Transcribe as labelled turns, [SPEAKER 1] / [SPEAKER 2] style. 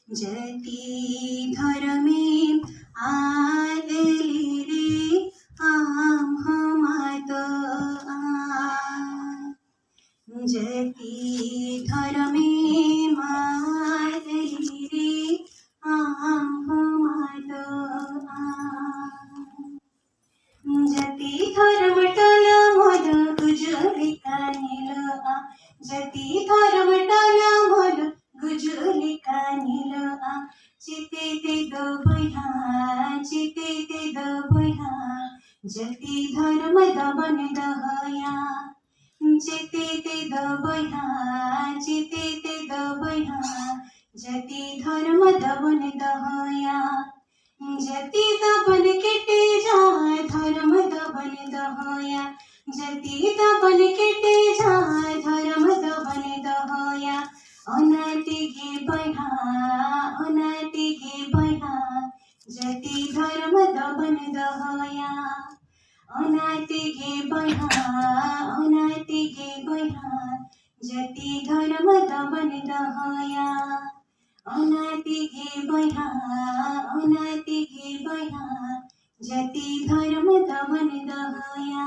[SPEAKER 1] जति धर्मे आदली रे आम हम तो जति धर्मे आदली रे आम हम तो जति धर्म टल मोर गुजुली कानिल जति धर्म टल मोर गुजुली कानिल चिते ते दो भैया चिते ते दो भैया जति धर्म दबन दहया चिते ते दो भैया चिते ते दो भैया जति धर्म दबन दहया जति दबन केटे जाए धर्म दबन दहया जति दबन केटे जाए धर्म दबन दहया अनाति गे बैहा जति धर्म दबन दहया अनाति गे बैहा जति धर्म दबन दहया अनाति गे बैहा जति धर्म दबन दहया।